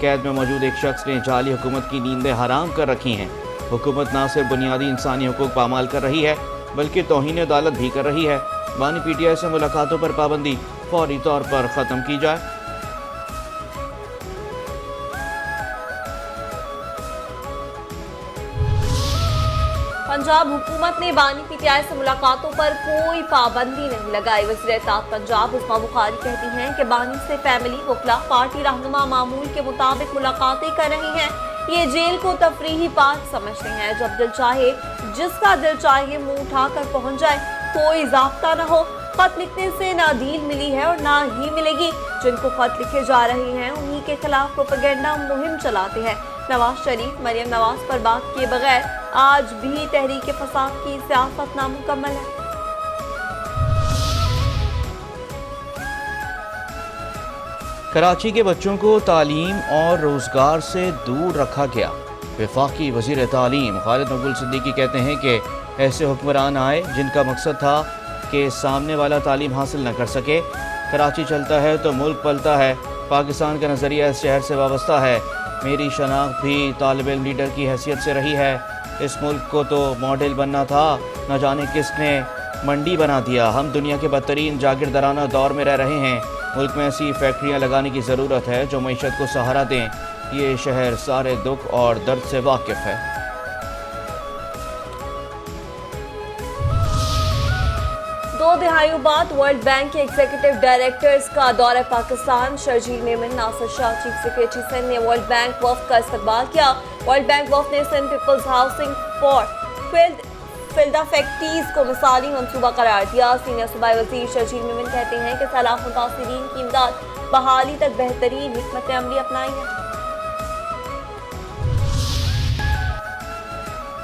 قید میں موجود ایک شخص نے جعلی حکومت کی نیندیں حرام کر رکھی ہیں۔ حکومت نہ صرف بنیادی انسانی حقوق پامال کر رہی ہے بلکہ توہین عدالت بھی کر رہی ہے۔ بانی پی ٹی آئی سے ملاقاتوں پر پابندی فوری طور پر ختم کی جائے۔ پنجاب حکومت نے بانی پی ٹی آئی سے ملاقاتوں پر کوئی پابندی نہیں لگائی۔ وزیر اطلاعات پنجاب عظمیٰ بخاری کہتی ہیں کہ بانی سے فیملی وکلا پارٹی رہنما معمول کے مطابق ملاقاتیں کر رہی ہیں۔ یہ جیل کو تفریحی پارک سمجھتے ہیں، جب دل چاہے جس کا دل چاہے منہ اٹھا کر پہنچ جائے، کوئی ضابطہ نہ ہو۔ خط لکھنے سے نہ ڈیل ملی ہے اور نہ ہی ملے گی۔ جن کو خط لکھے جا رہے ہیں انہی کے خلاف پروپیگنڈا مہم چلاتے ہیں۔ نواز شریف مریم نواز پر بات کیے بغیر آج بھی تحریک فساد کی سیاست نامکمل ہے۔ کراچی کے بچوں کو تعلیم اور روزگار سے دور رکھا گیا۔ وفاقی وزیر تعلیم خالد مقبول صدیقی کہتے ہیں کہ ایسے حکمران آئے جن کا مقصد تھا کہ سامنے والا تعلیم حاصل نہ کر سکے۔ کراچی چلتا ہے تو ملک پلتا ہے۔ پاکستان کا نظریہ اس شہر سے وابستہ ہے۔ میری شناخت بھی طالب علم لیڈر کی حیثیت سے رہی ہے۔ اس ملک کو تو ماڈل بننا تھا، نہ جانے کس نے منڈی بنا دیا۔ ہم دنیا کے بدترین جاگیردارانہ دور میں رہ رہے ہیں۔ ملک میں ایسی فیکٹریاں لگانے کی ضرورت ہے جو معیشت کو سہارا دیں۔ یہ شہر سارے دکھ اور درد سے واقف ہے۔ دو دہائیوں بعد ورلڈ بینک کے ایگزیکٹو ڈائریکٹرز کا دورہ پاکستان۔ شرجیل میمن، ناصر شاہ، چیف سیکریٹری سندھ نے ورلڈ بینک وفد کا استقبال کیا۔ ورلڈ بینک وفد نے Sindh peoples housing for field affectees کو مثالی منصوبہ قرار دیا۔ سینئر صوبائی وزیر شرجیل میمن کہتے ہیں کہ سیلاب متاثرین کی امداد بحالی تک بہترین حکمت عملی اپنائی ہے۔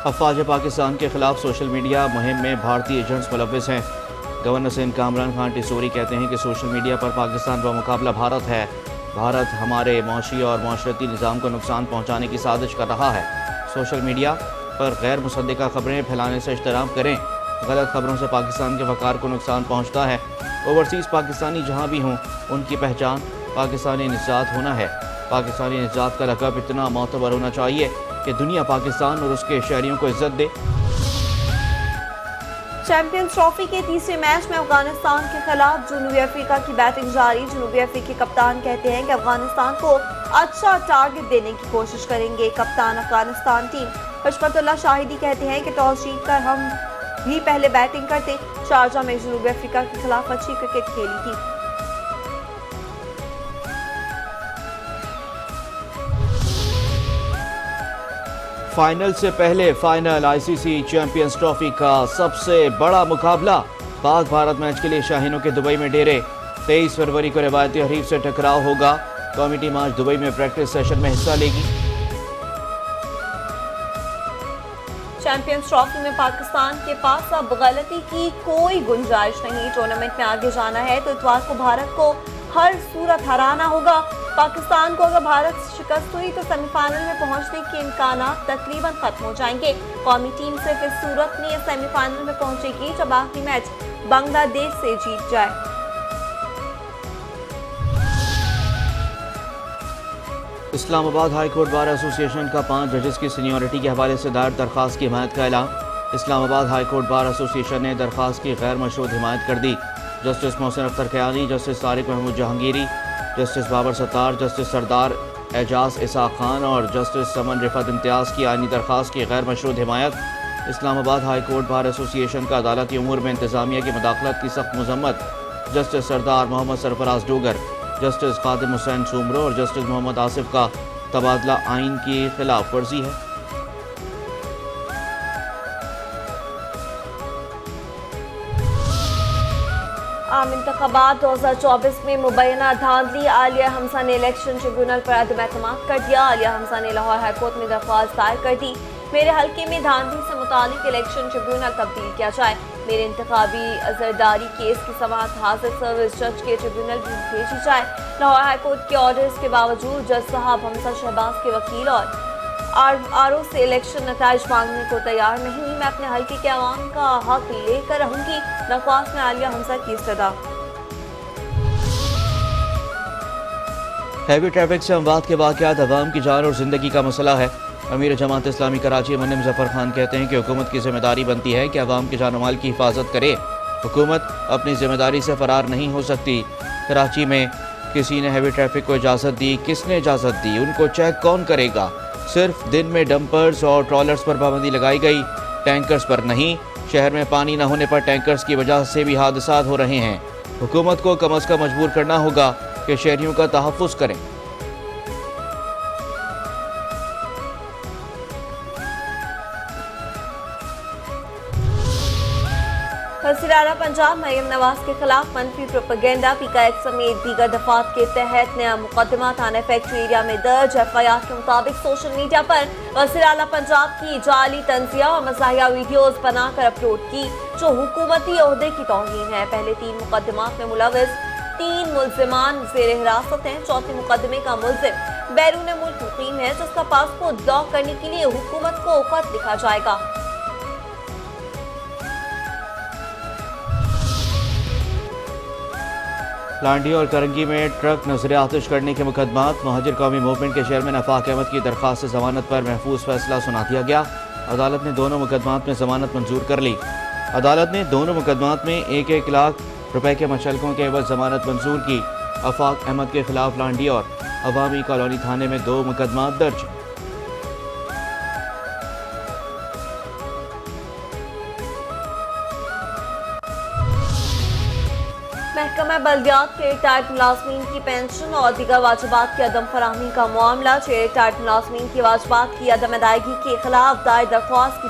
افواج پاکستان کے خلاف سوشل میڈیا مہم میں بھارتی ایجنٹس ملوث ہیں۔ گورنر سندھ کامران خان ٹیسوری کہتے ہیں کہ سوشل میڈیا پر پاکستان بمقابلہ بھارت ہے۔ بھارت ہمارے معاشی اور معاشرتی نظام کو نقصان پہنچانے کی سازش کر رہا ہے۔ سوشل میڈیا پر غیر مصدقہ خبریں پھیلانے سے اجتناب کریں۔ غلط خبروں سے پاکستان کے وقار کو نقصان پہنچتا ہے۔ اوورسیز پاکستانی جہاں بھی ہوں ان کی پہچان پاکستانی نژاد ہونا ہے۔ پاکستانی نژاد کا لقب اتنا معتبر ہونا چاہیے کہ دنیا پاکستان اور اس کے شہریوں کو عزت دے۔ چیمپئنز ٹرافی کے تیسرے میچ میں افغانستان کے خلاف جنوبی افریقہ کی بیٹنگ جاری۔ جنوبی افریقی کپتان کہتے ہیں کہ افغانستان کو اچھا ٹارگٹ دینے کی کوشش کریں گے۔ کپتان افغانستان ٹیم حشمت اللہ شاہدی کہتے ہیں کہ ٹاس جیت کر ہم بھی پہلے بیٹنگ کرتے۔ شارجہ میں جنوبی افریقہ کے خلاف اچھی کرکٹ کھیلی تھی۔ فائنل سے پہلے فائنل آئی سی سی چیمپئنز ٹرافی کا سب سے بڑا مقابلہ۔ پاک بھارت میچ کے لیے شاہینوں کے دبئی میں ڈیرے۔ 23 فروری کو روایتی حریف سے ٹکراؤ ہوگا۔ قومی ٹیم آج دبئی میں پریکٹس سیشن میں حصہ لے گی۔ چیمپئنز ٹرافی میں پاکستان کے پاس اب غلطی کی کوئی گنجائش نہیں۔ ٹورنامنٹ میں آگے جانا ہے تو اتوار کو بھارت کو ہر صورت ہرانا ہوگا۔ پاکستان کو اگر بھارت سے شکست ہوئی تو سیمی فائنل میں پہنچنے کے امکانات تقریباً ختم ہو جائیں گے۔ قومی ٹیم صرف اس صورت میں سیمی فائنل میں پہنچے گی جب آخری میچ بنگلہ دیش سے جیت جائے۔ اسلام آباد ہائی کورٹ بار ایسوسی ایشن کا 5 ججز کی سینیورٹی کے حوالے سے دائر درخواست کی حمایت کا اعلان۔ اسلام آباد ہائی کورٹ بار ایسوسی ایشن نے درخواست کی غیر مشروط حمایت کر دی۔ Justice Mohsin Akhtar Kayani, justice Tariq Mahmood Jahangiri, justice Babar ستار، جسٹس سردار اعجاز اسحاق خان اور جسٹس سمن رفعت امتیاز کی آئینی درخواست کی غیر مشروط حمایت۔ اسلام آباد ہائی کورٹ بار ایسوسی ایشن کا عدالتی امور میں انتظامیہ کی مداخلت کی سخت مذمت۔ جسٹس سردار محمد سرفراز ڈوگر، جسٹس خادم حسین سومرو اور جسٹس محمد آصف کا تبادلہ آئین کی خلاف ورزی ہے۔ عام انتخابات 2024 میں مبینہ دھاندلی، عالیہ حمزہ نے الیکشن ٹریبیونل پر عدم اعتماد کر دیا۔ عالیہ حمزہ نے لاہور ہائی کورٹ میں درخواست دائر کر دی، میرے حلقے میں دھاندلی سے متعلق الیکشن ٹریبیونل تبدیل کیا جائے، میرے انتخابی عذرداری کیس کی سماعت حاضر سروس جج کے ٹریبیونل بھی بھیجی جائے۔ لاہور ہائی کورٹ کے آرڈرز کے باوجود جج صاحب حمزہ شہباز کے وکیل اور آر او سے الیکشن نتائج مانگنے کو تیار نہیں۔ میں اپنے حلقے کے عوام کا حق لے کر رہوں گی، درخواست میں عالیہ حمزہ کی استدعا۔ ہیوی ٹریفک سے اموات کے واقعات عوام کی جان اور زندگی کا مسئلہ ہے۔ امیر جماعت اسلامی کراچی منم ظفر خان کہتے ہیں کہ حکومت کی ذمہ داری بنتی ہے کہ عوام کے جان و مال کی حفاظت کرے۔ حکومت اپنی ذمہ داری سے فرار نہیں ہو سکتی۔ کراچی میں کسی نے ہیوی ٹریفک کو اجازت دی؟ کس نے اجازت دی؟ ان کو چیک کون کرے گا؟ صرف دن میں ڈمپرز اور ٹرالرز پر پابندی لگائی گئی، ٹینکرز پر نہیں۔ شہر میں پانی نہ ہونے پر ٹینکرز کی وجہ سے بھی حادثات ہو رہے ہیں۔ حکومت کو کم از کم مجبور کرنا ہوگا کہ شہریوں کا تحفظ کریں۔ وزیر اعلیٰ پنجاب مریم نواز کے خلاف منفی پروپیگنڈا پی کا ایکٹ سمیت دیگر دفعات کے تحت نیا مقدمہ تھانہ فیکٹری ایریا میں درج۔ ایف آئی آر کے مطابق سوشل میڈیا پر وزیر اعلیٰ پنجاب کی جعلی تنزیہ اور مزاحیہ ویڈیوز بنا کر اپلوڈ کی جو حکومتی عہدے کی توہین ہے۔ پہلے 3 مقدمات میں ملوث 3 ملزمان زیر حراست ہیں۔ چوتھے مقدمے کا ملزم بیرون ملک مقیم ہے جس کا پاسپورٹ بلاک کرنے کے لیے حکومت کو خط لکھا جائے گا۔ لانڈی اور کرنگی میں ٹرک نذر آتش کرنے کے مقدمات۔ مہاجر قومی موومنٹ کے چیئرمین آفاق احمد کی درخواست ضمانت پر محفوظ فیصلہ سنا دیا گیا۔ عدالت نے دونوں مقدمات میں ضمانت منظور کر لی۔ عدالت نے دونوں مقدمات میں 1-1 لاکھ روپے کے مچلکوں کے عوض ضمانت منظور کی۔ آفاق احمد کے خلاف لانڈی اور عوامی کالونی تھانے میں 2 مقدمات درج۔ محکمہ بلدیات کے ریٹائرڈ ملازمین کی پینشن اور دیگر واجبات کی عدم فراہمی کا معاملہ۔ 6 ریٹائرڈ ملازمین کی واجبات کی عدم ادائیگی کے خلاف دائر درخواست کی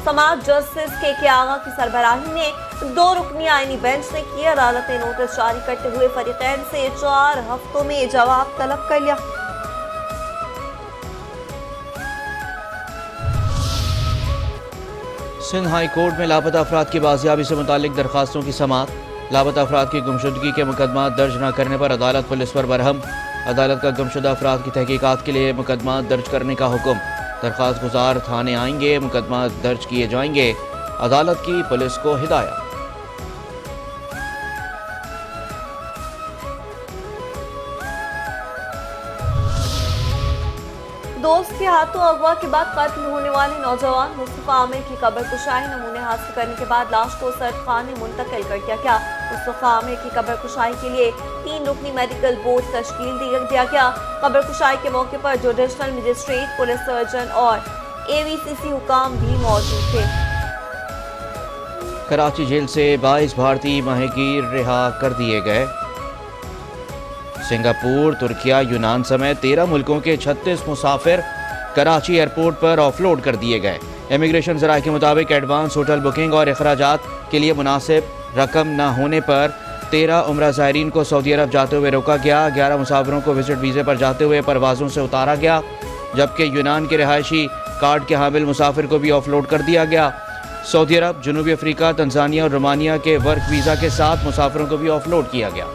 سماعت جسٹس کے آغا کی سربراہی میں 2 رکنی آئینی بینچ نے کی۔ عدالت نے نوٹس جاری کرتے ہوئے فریقین سے 4 ہفتوں میں جواب طلب کر لیا۔ سندھ ہائی کورٹ میں لاپتہ افراد کی بازیابی سے متعلق درخواستوں کی سماعت۔ لاپتہ افراد کی گمشدگی کے مقدمات درج نہ کرنے پر عدالت پولیس پر برہم۔ عدالت کا گمشدہ افراد کی تحقیقات کے لیے مقدمات درج کرنے کا حکم۔ درخواست گزار تھانے آئیں گے، مقدمات درج کیے جائیں گے۔ عدالت کی پولیس کو ہدایت۔ دوست کے ہاتھوں اغوا کے بعد قتل ہونے والے نوجوان مصطفیٰ عامر کی قبر کشائی نمونے حاصل کرنے کے بعد لاش کو سرد خانے منتقل کر دیا گیا۔ مصطفیٰ عامر کی قبر کشائی کے لیے 3 رکنی میڈیکل بورڈ تشکیل دیا گیا۔ قبر کشائی کے موقع پر جوڈیشنل مجسٹریٹ، پولیس سرجن اور AVCC حکام بھی موجود تھے۔ کراچی جیل سے 22 بھارتی ماہی گیر رہا کر دیے گئے۔ سنگاپور، ترکیہ، یونان سمیت 13 ملکوں کے 36 مسافر کراچی ایئرپورٹ پر آف لوڈ کر دیے گئے۔ امیگریشن ذرائع کے مطابق ایڈوانس ہوٹل بکنگ اور اخراجات کے لیے مناسب رقم نہ ہونے پر 13 عمرہ زائرین کو سعودی عرب جاتے ہوئے روکا گیا۔ 11 مسافروں کو وزٹ ویزے پر جاتے ہوئے پروازوں سے اتارا گیا، جبکہ یونان کے رہائشی کارڈ کے حامل مسافر کو بھی آف لوڈ کر دیا گیا۔ سعودی عرب، جنوبی افریقہ، تنزانیہ اور رومانیہ کے ورک ویزا کے ساتھ مسافروں کو بھی آف لوڈ کیا گیا۔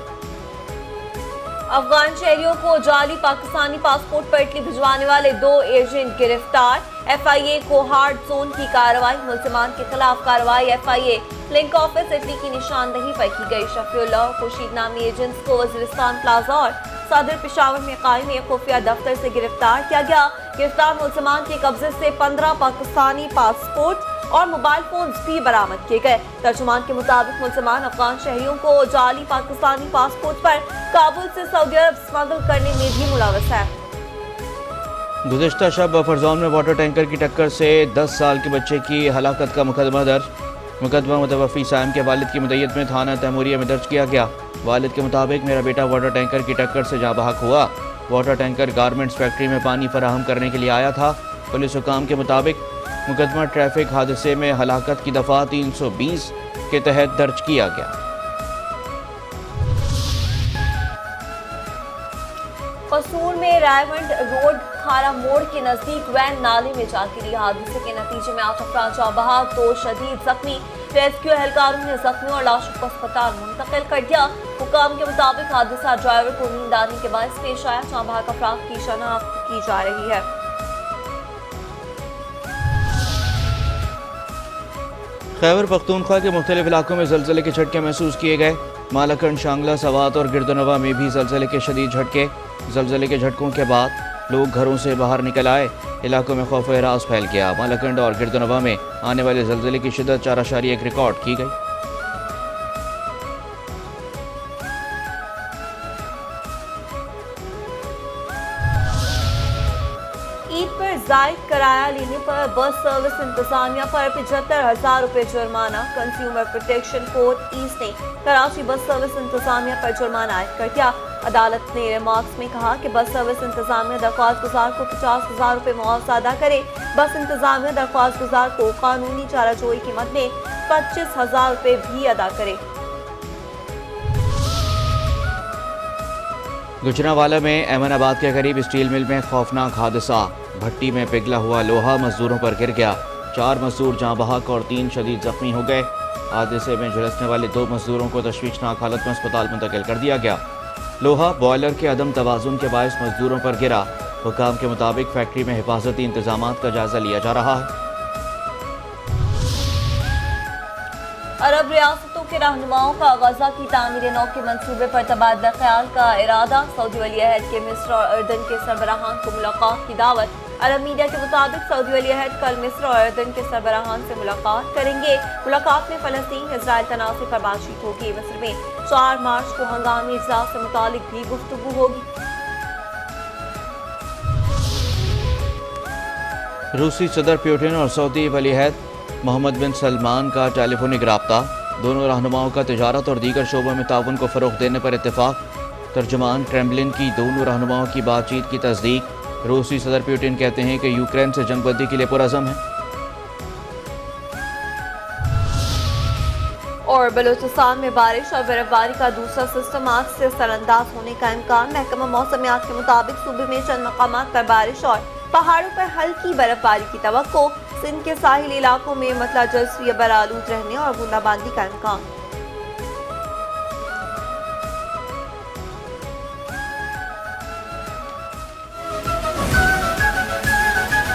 افغان شہریوں کو جعلی پاکستانی پاسپورٹ پر اٹلی بھجوانے والے 2 ایجنٹ گرفتار۔ FIA کو ہارڈ زون کی کارروائی، ملزمان کے خلاف کارروائی۔ FIA لنک آفس اٹلی کی نشاندہی پر کی گئی۔ شفیع اللہ اور خورشید نامی ایجنٹس کو وزیرستان پلازا اور صدر پشاور میں قائم ایک خفیہ دفتر سے گرفتار کیا گیا۔ گرفتار ملزمان کے قبضے سے 15 پاکستانی پاسپورٹ اور موبائل فونز بھی برآمد کیے گئے۔ ترجمان کے مطابق ملزمان افغان شہریوں کو جعلی پاکستانی پاسپورٹ پر کابل سے سعودی عرب اسمگل کرنے میں بھی ملوث ہے۔ گزشتہ شب بفر زون میں واٹر ٹینکر کی ٹکر سے 10 سال کے بچے کی ہلاکت کا مقدمہ درج۔ مقدمہ متوفی سائم کے والد کی مدعیت میں تھانہ تیموریہ میں درج کیا گیا۔ والد کے مطابق میرا بیٹا واٹر ٹینکر کی ٹکر سے جاں بحق ہوا۔ واٹر ٹینکر گارمنٹس فیکٹری میں پانی فراہم کرنے کے لیے آیا تھا۔ پولیس حکام کے مطابق مقدمہ ٹریفک حادثے میں ہلاکت کی دفعہ 320 کے تحت درج کیا گیا۔ قصور میں رائیونڈ روڈ کھارا موڑ کے نزدیک وین نالے میں جا گری۔ حادثے کے نتیجے میں 8 افراد جاں بحق، 2 شدید زخمی۔ ریسکیو اہلکاروں نے زخمیوں اور لاشوں کو اسپتال منتقل کر دیا۔ حکام کے مطابق حادثہ ڈرائیور کو نیند آنے کے باعث پیش آیا۔ جاں بحق افراد کی شناخت کی جا رہی ہے۔ خیبر پختونخوا کے مختلف علاقوں میں زلزلے کے جھٹکے محسوس کیے گئے۔ مالاکنڈ، شانگلہ، سوات اور گردنوا میں بھی زلزلے کے شدید جھٹکے۔ زلزلے کے جھٹکوں کے بعد لوگ گھروں سے باہر نکل آئے، علاقوں میں خوف و ہراس پھیل گیا۔ مالاکنڈ اور گردنوا میں آنے والے زلزلے کی شدت 4.1 ریکارڈ کی گئی۔ عید پر زائد کرایہ لینے پر بس سروس انتظامیہ پر 75,000 روپے جرمانہ۔ کنزیومر پروٹیکشن کورٹ ایسٹ نے کراچی بس سروس انتظامیہ پر جرمانہ عائد کر دیا۔ عدالت نے ریمارکس میں کہا کہ بس سروس انتظامیہ درخواست گزار کو 50,000 روپے معاوضہ ادا کرے۔ بس انتظامیہ درخواست گزار کو قانونی چارہ جوئی کی مد میں 25,000 روپے بھی ادا کرے۔ گجرانوالہ میں ایمن آباد کے قریب اسٹیل مل میں خوفناک حادثہ۔ بھٹی میں پگھلا ہوا لوہا مزدوروں پر گر گیا، 4 مزدور جاں بحق اور 3 شدید زخمی ہو گئے۔ حادثے میں جھلسنے والے 2 مزدوروں کو تشویشناک حالت میں اسپتال منتقل کر دیا گیا۔ لوہا بوائلر کے عدم توازن کے باعث مزدوروں پر گرا۔ حکام کے مطابق فیکٹری میں حفاظتی انتظامات کا جائزہ لیا جا رہا ہے۔ عرب ریاستوں کے رہنماؤں کا غزہ کی تعمیر نو کے منصوبے پر تبادلہ خیال کا ارادہ۔ سعودی ولی عہد کے مصر اور اردن کے سربراہان کو ملاقات کی دعوت۔ عرب میڈیا کے مطابق سعودی ولی عہد کل مصر اور اردن کے سربراہان سے ملاقات کریں گے۔ ملاقات میں فلسطین اسرائیل تنازع پر بات چیت ہوگی۔ مصر میں 4 مارچ کو ہنگامی اجلاس سے متعلق بھی گفتگو ہوگی۔ روسی صدر پیوٹن اور سعودی ولی عہد محمد بن سلمان کا ٹیلی فونک رابطہ۔ دونوں رہنماؤں کا تجارت اور دیگر شعبوں میں تعاون کو فروغ دینے پر اتفاق۔ ترجمان کرملن کی دونوں رہنماؤں کی بات چیت کی تصدیق۔ روسی صدر پیوٹن کہتے ہیں کہ یوکرین سے جنگ بندی کے لیے پرعزم ہیں۔ اور بلوچستان میں بارش اور برف باری کا دوسرا سسٹم آج سے اثر انداز ہونے کا امکان۔ محکمہ موسمیات کے مطابق صوبے میں چند مقامات پر بارش اور پہاڑوں پر ہلکی برف باری کی توقع۔ سندھ کے ساحلی علاقوں میں مطلع جزوی برآلود رہنے اور بوندا باندی کا امکان۔